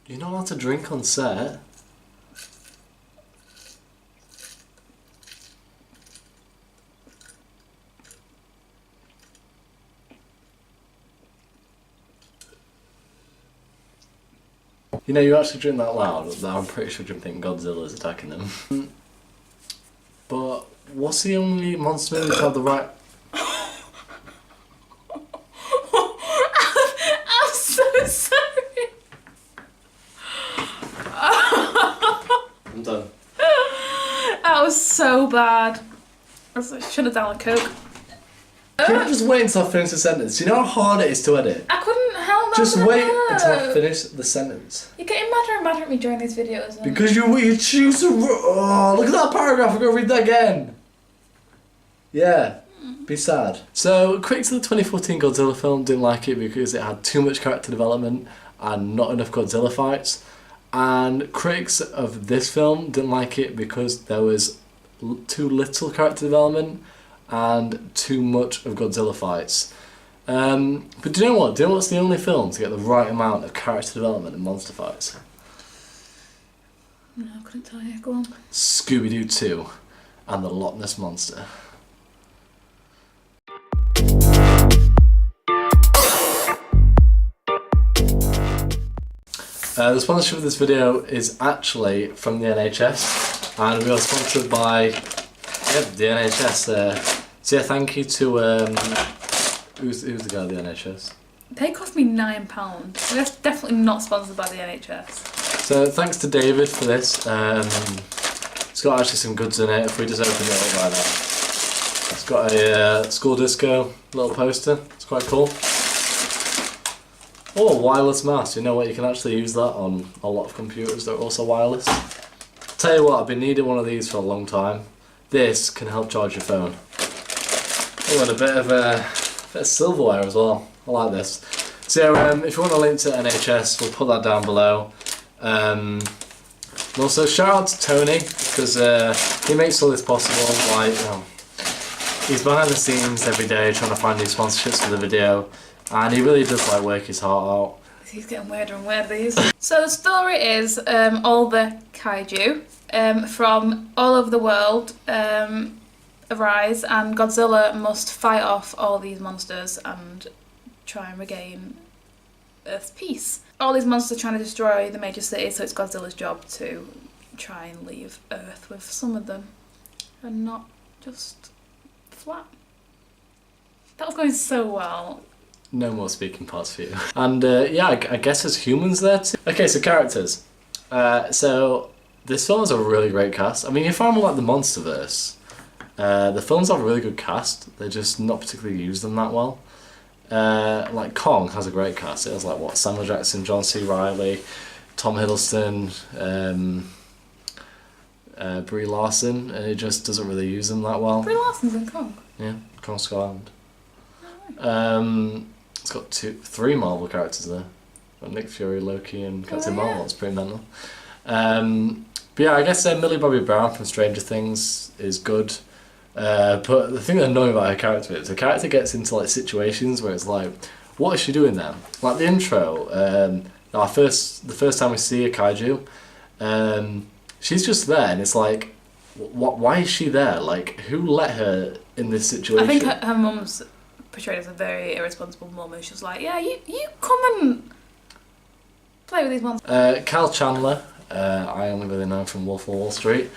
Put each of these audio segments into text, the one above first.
You're not allowed to drink on set. You know, you actually drink that loud, that I'm pretty sure you're thinking Godzilla's attacking them. But what's the only monster movie to have the right... I'm so sorry. I'm done. That was so bad. I should have done a Coke. Can you just wait until I finish the sentence? You know how hard it is to edit? I couldn't help that. Just wait until I finish the sentence. You're getting madder and madder at me during these videos. Because you choose to... Oh, look at that paragraph. I'm going to read that again. Yeah. Be sad. So, critics of the 2014 Godzilla film didn't like it because it had too much character development and not enough Godzilla fights. And critics of this film didn't like it because there was too little character development and too much of Godzilla fights. But do you know what? Do you know what's the only film to get the right amount of character development and monster fights? No, I couldn't tell you. Go on. Scooby-Doo 2 and the Loch Ness Monster. The sponsorship of this video is actually from the NHS, and we are sponsored by the NHS. So yeah, thank you to who's the guy at the NHS? They cost me £9. We're definitely not sponsored by the NHS. So thanks to David for this. It's got actually some goods in it. If we just open it up right now, it's got a school disco little poster. It's quite cool. Oh, a wireless mouse. You know what? You can actually use that on a lot of computers that are also wireless. Tell you what, I've been needing one of these for a long time. This can help charge your phone. Oh, and a bit of silverware as well. I like this. So if you want a link to NHS, we'll put that down below. And also shout out to Tony, because he makes all this possible. Like, you know, he's behind the scenes every day trying to find new sponsorships for the video. And he really does like work his heart out. He's getting weirder and weirder these. So the story is all the kaiju from all over the world arise, and Godzilla must fight off all these monsters and try and regain Earth's peace. All these monsters are trying to destroy the major cities, so it's Godzilla's job to try and leave Earth with some of them and not just flat. That was going so well. No more speaking parts for you. And yeah, I guess there's humans there too. Okay, so characters. So this film has a really great cast. I mean, you find like the Monsterverse. The films have a really good cast. They're just not particularly used them that well. Like Kong has a great cast. It has like what, Samuel Jackson, John C. Reilly, Tom Hiddleston, Brie Larson, and it just doesn't really use them that well. Brie Larson's in Kong. Yeah, Kong Skull Island. It's got three Marvel characters there. Got Nick Fury, Loki, and Captain Marvel. It's pretty mental. But yeah, I guess Millie Bobby Brown from Stranger Things is good. But the thing that annoys me about her character is her character gets into like situations where it's like, what is she doing there? Like the intro, the first time we see a kaiju, she's just there, and it's like, why is she there? Like, who let her in this situation? I think her mum's portrayed as a very irresponsible mum, and she was like, yeah, you come and play with these monsters. Cal Chandler, I only really know him from Wolf of Wall Street.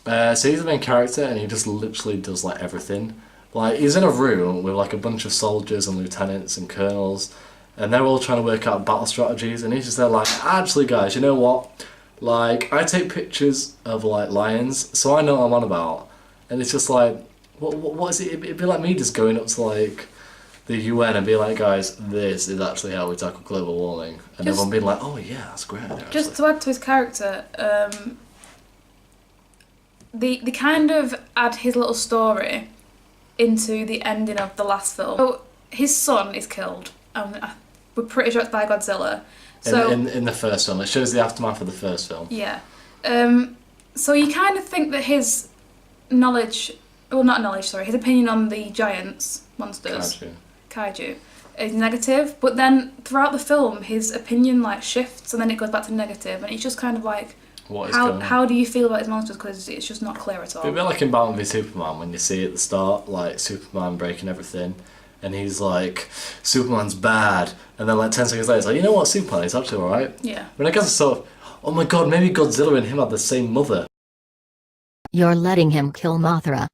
So he's the main character, and he just literally does like everything. Like, he's in a room with like a bunch of soldiers and lieutenants and colonels, and they're all trying to work out battle strategies, and he's just there like, actually guys, you know what? Like, I take pictures of like lions, so I know what I'm on about. And it's just like, what is it? It'd be like me just going up to like the UN and be like, guys, this is actually how we tackle global warming. And everyone being like, oh yeah, that's great. Just to add to his character, they kind of add his little story into the ending of the last film. So his son is killed, and we're pretty sure it's by Godzilla. So in the first film, it shows the aftermath of the first film. Yeah. So you kind of think that his knowledge, well not knowledge, sorry, his opinion on the giants, monsters, kaiju, is negative, but then throughout the film his opinion like shifts and then it goes back to negative, and it's just kind of like, how do you feel about his monsters, because it's just not clear at all. It'd be like in Batman v Superman when you see at the start like Superman breaking everything and he's like, Superman's bad, and then like 10 seconds later it's like, you know what, Superman is actually alright. Yeah. I mean, I guess it's sort of, oh my god, maybe Godzilla and him had the same mother. You're letting him kill Mothra.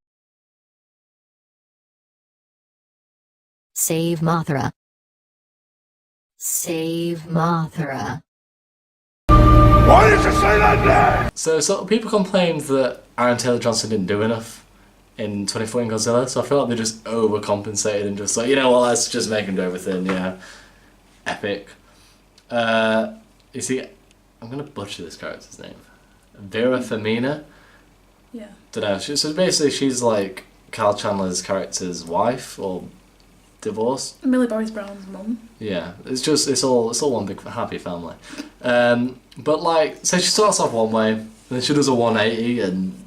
Save Mothra. Save Mothra. Why did you say that name? So people complained that Aaron Taylor-Johnson didn't do enough in 2014 Godzilla, so I feel like they just overcompensated and just like, you know what, let's just make him do everything, yeah. Epic. You see, I'm gonna butcher this character's name. Vera Farmiga? Yeah. Dunno, so basically she's like Kyle Chandler's character's wife, or divorced. Millie Bobby Brown's mum. Yeah, it's all one big happy family. But like, so she starts off one way, and then she does a 180, and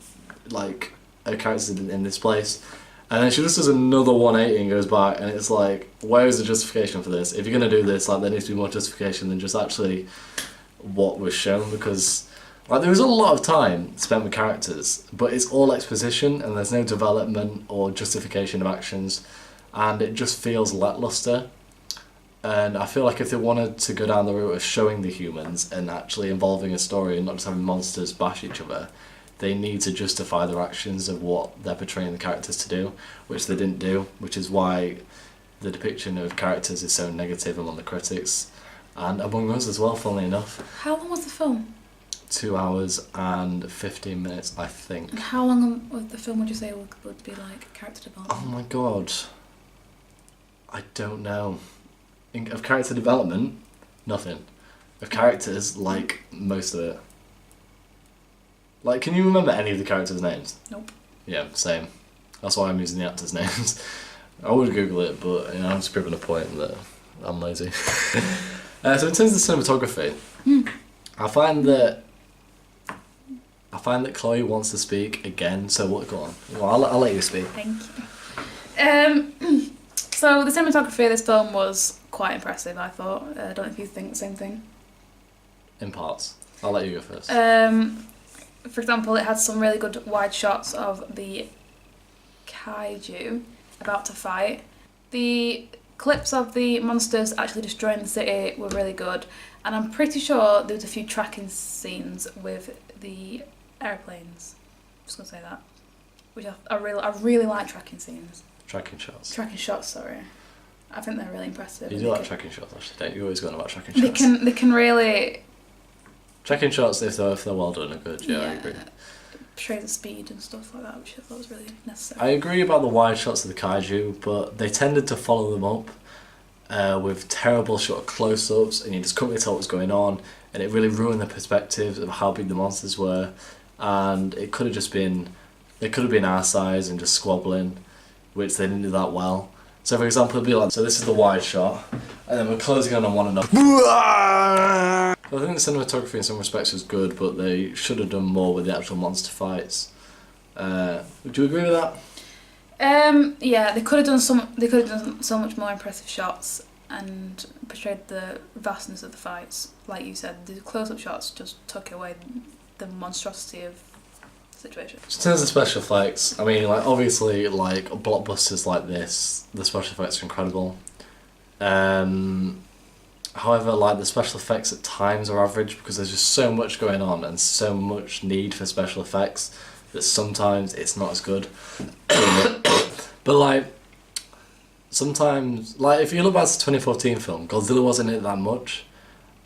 like her character's in this place, and then she just does another 180 and goes back, and it's like, where is the justification for this? If you're gonna do this, like, there needs to be more justification than just actually what was shown, because like there was a lot of time spent with characters, but it's all exposition, and there's no development or justification of actions, and it just feels lackluster. And I feel like if they wanted to go down the route of showing the humans and actually involving a story and not just having monsters bash each other, they need to justify their actions of what they're portraying the characters to do, which they didn't do, which is why the depiction of characters is so negative among the critics, and among us as well, funnily enough. How long was the film? 2 hours and 15 minutes, I think. And how long of the film would you say would be like character development? Oh my god. I don't know. Of character development, nothing. Of characters, like, most of it. Like, can you remember any of the characters' names? Nope. Yeah, same. That's why I'm using the actors' names. I would Google it, but you know, I'm just proving a point that I'm lazy. So in terms of the cinematography, I find that Chloe wants to speak again. So what? Go on. Well, I'll let you speak. Thank you. So the cinematography of this film was quite impressive, I thought. I don't know if you think the same thing. In parts. I'll let you go first. For example, it had some really good wide shots of the kaiju about to fight. The clips of the monsters actually destroying the city were really good, and I'm pretty sure there was a few tracking scenes with the airplanes. I'm just gonna say that, which I really like tracking scenes. Tracking shots. Tracking shots, sorry. I think they're really impressive. You do like tracking shots, actually, don't you? You're always going about tracking shots. They can really... Tracking shots, if they're well done, are good, yeah, I agree. Portray the speed and stuff like that, which I thought was really necessary. I agree about the wide shots of the kaiju, but they tended to follow them up with terrible sort of close-ups, and you just couldn't really tell what was going on, and it really ruined the perspective of how big the monsters were, and it could have just been... They could have been our size and just squabbling, which they didn't do that well. So for example, it'd be like, so this is the wide shot, and then we're closing in on one another. I think the cinematography in some respects was good, but they should have done more with the actual monster fights. Would you agree with that? Yeah, they could have done so much more impressive shots and portrayed the vastness of the fights. Like you said, the close-up shots just took away the monstrosity of situation. In terms of special effects, I mean, like, obviously, like, blockbusters like this, the special effects are incredible. However, like, the special effects at times are average because there's just so much going on and so much need for special effects that sometimes it's not as good. But, like, sometimes, like, if you look back to the 2014 film, Godzilla wasn't in it that much,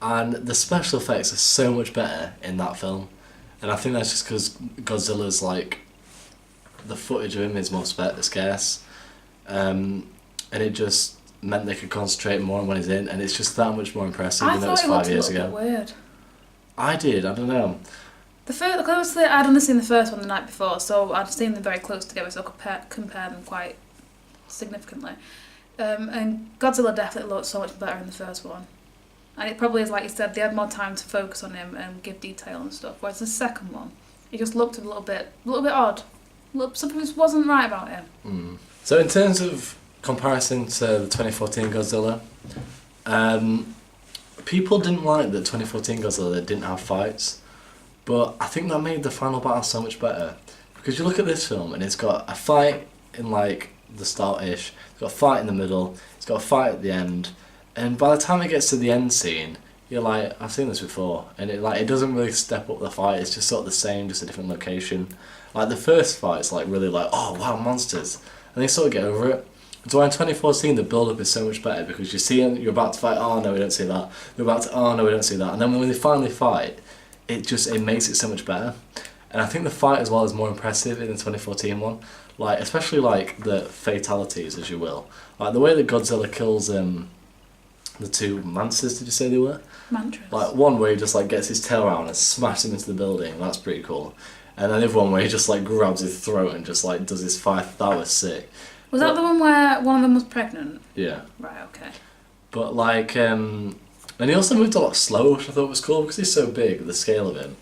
and the special effects are so much better in that film. And I think that's just because Godzilla's, like, the footage of him is more scarce, and it just meant they could concentrate more on when he's in, and it's just that much more impressive, even though it's 5 years ago. I thought it looked a little bit weird. I did, I don't know. I'd only seen the first one the night before, so I'd seen them very close together, so I could compare them quite significantly. And Godzilla definitely looked so much better in the first one. And it probably is, like you said, they had more time to focus on him and give detail and stuff. Whereas the second one, it just looked a little bit odd. Something just wasn't right about him. So in terms of comparison to the 2014 Godzilla. People didn't like that 2014 Godzilla didn't have fights, but I think that made the final battle so much better. Because you look at this film and it's got a fight in like the start-ish, it's got a fight in the middle, it's got a fight at the end, and by the time it gets to the end scene, you're like, I've seen this before, and it doesn't really step up the fight, it's just sort of the same, just a different location. Like the first fight's like really like, oh wow, monsters, and they sort of get over it. So in 2014 the build-up is so much better because you see you're about to fight, oh no we don't see that, you're about to, oh no we don't see that, and then when they finally fight, it makes it so much better. And I think the fight as well is more impressive in the 2014 one, like especially like the fatalities, as you will, like the way that Godzilla kills the two monsters. Did you say they were? Mantras. Like one where he just like gets his tail around and smashes him into the building. That's pretty cool. And then the other one where he just like grabs his throat and just like does his fight. That was sick. Was that the one where one of them was pregnant? Yeah. Right. Okay. But like, and he also moved a lot slower, which I thought was cool because he's so big, the scale of him.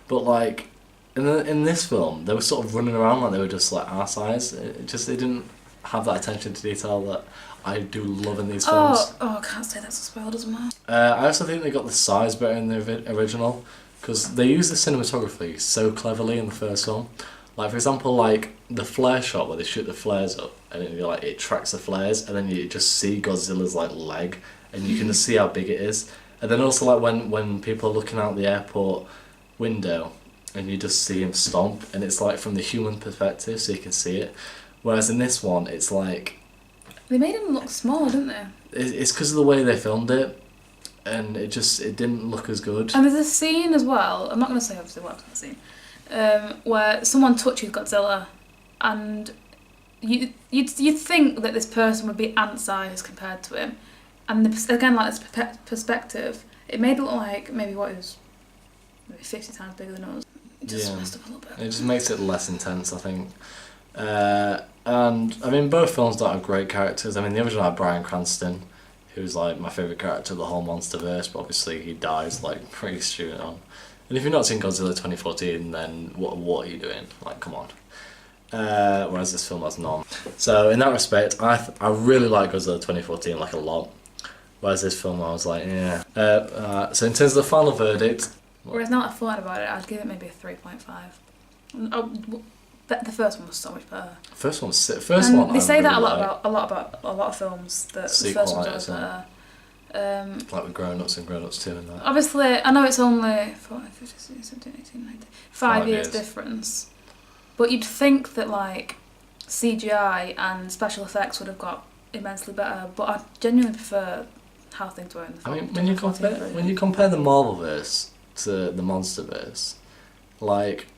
But like, in this film, they were sort of running around like they were just like our size. They didn't have that attention to detail that I do love in these films. Oh, I can't say that's a spoiled as well. I also think they got the size better in the original because they used the cinematography so cleverly in the first film. Like for example, like the flare shot where they shoot the flares up and it tracks the flares, and then you just see Godzilla's like leg, and you can just see how big it is. And then also like when people are looking out the airport window, and you just see him stomp, and it's like from the human perspective, so you can see it. Whereas in this one, it's like they made him look small, didn't they? It's because of the way they filmed it, and it didn't look as good. And there's a scene as well. I'm not going to say obviously what's the scene. Where someone touches Godzilla, and you'd think that this person would be ant-sized compared to him, and again like this perspective, it made it look like maybe what it was, maybe 50 times bigger than us. It just messed up a little bit. It just makes it less intense, I think. And I mean, both films don't have great characters. I mean, the original had Bryan Cranston, who's like my favourite character of the whole MonsterVerse, but obviously he dies like pretty soon on. And if you've not seen Godzilla 2014, then what are you doing? Like, come on. Whereas this film has none. So in that respect, I really like Godzilla 2014 like a lot. Whereas this film, I was like, yeah. So in terms of the final verdict. Whereas now that I thought about it, I'd give it maybe a 3.5. Oh, the first one was so much better. First one. They say that a lot about a lot of films. That the first one's always better. Like with Grown Ups and Grown Ups 2 and that. Obviously, I know it's only 14, 15, 17, 18, 19, 5 years difference, but you'd think that like CGI and special effects would have got immensely better. But I genuinely prefer how things were in the film. I mean, when you compare the Marvelverse to the MonsterVerse, like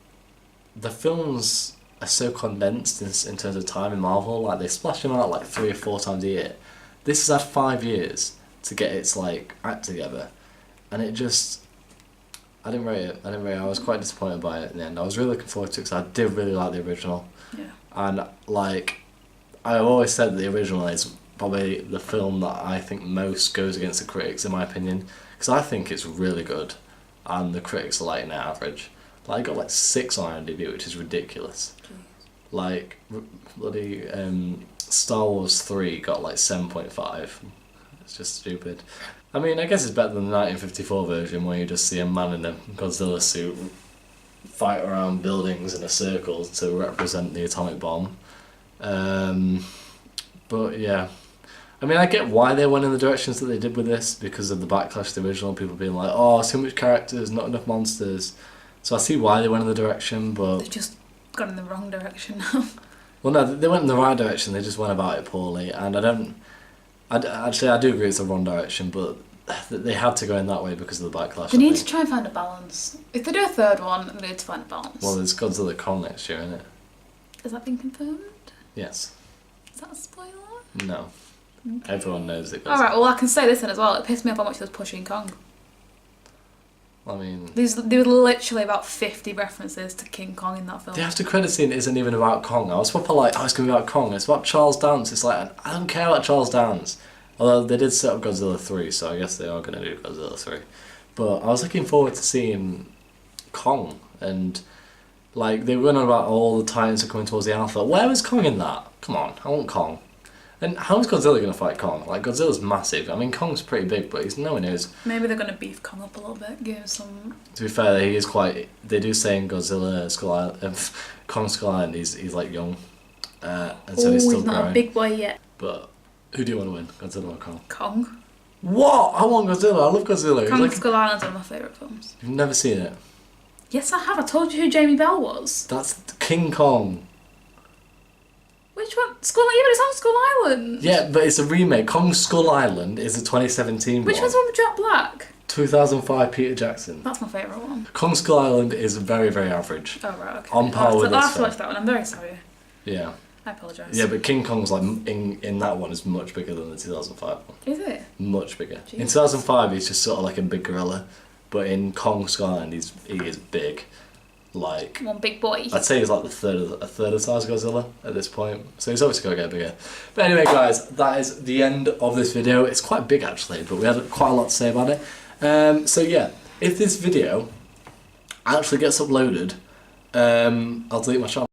the films are so condensed in terms of time in Marvel. Like they splash them out like 3 or 4 times a year. This has had 5 years to get its like act together, and I didn't rate it. I was quite disappointed by it in the end. I was really looking forward to it because I did really like the original. Yeah. And like I've always said that the original is probably the film that I think most goes against the critics in my opinion, because I think it's really good and the critics are like an average. Like I got like 6 on IMDb, which is ridiculous. Jeez. Like bloody Star Wars 3 got like 7.5. It's just stupid. I mean, I guess it's better than the 1954 version where you just see a man in a Godzilla suit fight around buildings in a circle to represent the atomic bomb. But yeah, I mean, I get why they went in the directions that they did with this because of the backlash to the original, people being like, oh, too much characters, not enough monsters. So I see why they went in the direction, but They've just gone in the wrong direction now. Well, no, they went in the right direction. They just went about it poorly, and I do agree it's the wrong direction, but they had to go in that way because of the backlash. They need to try and find a balance. If they do a third one, they need to find a balance. Well, there's Godzilla Kong next year, isn't it? Has that been confirmed? Yes. Is that a spoiler? No. Okay. Everyone knows it. Alright, well I can say this then as well. It pissed me off how much they was pushing Kong. I mean, there were literally about 50 references to King Kong in that film. the after credit scene isn't even about Kong. I was proper like, oh, it's going to be about Kong. It's about Charles Dance. It's like, I don't care about Charles Dance. Although they did set up Godzilla 3, so I guess they are going to do Godzilla 3. But I was looking forward to seeing Kong. And like, they were on about all the Titans are coming towards the Alpha. Where was Kong in that? Come on, I want Kong. And how's Godzilla going to fight Kong? Like, Godzilla's massive. I mean, Kong's pretty big, but he's nowhere near as... Maybe they're going to beef Kong up a little bit, give him some... To be fair, he is quite... They do say in Godzilla, Kong Skull Island, he's like young. And so he's still not growing. a big boy yet. But who do you want to win, Godzilla or Kong? Kong. What? I want Godzilla. I love Godzilla. Kong Like, Skull Island's one of my favourite films. you've never seen it? Yes, I have. I told you who Jamie Bell was. That's King Kong. Which one? Yeah, but it's on Skull Island. Yeah, but it's a remake. Kong Skull Island is a 2017 Which one. one's the one with Jack Black? 2005 Peter Jackson. That's my favourite one. Kong Skull Island is very, very average. Oh, right, okay. On par with I'll this have to watch film. that one. I'm very sorry. Yeah. I apologise. Yeah, but King Kong's like in that one is much bigger than the 2005 one. Is it? Much bigger. In Jesus. 2005 he's just sort of like a big gorilla, but in Kong Skull Island he is big. Like, One big boy. I'd say he's like a third of the size of Godzilla at this point. So he's obviously got to get bigger. But anyway, guys, that is the end of this video. It's quite big actually, but we had quite a lot to say about it. So yeah, if this video actually gets uploaded, I'll delete my channel.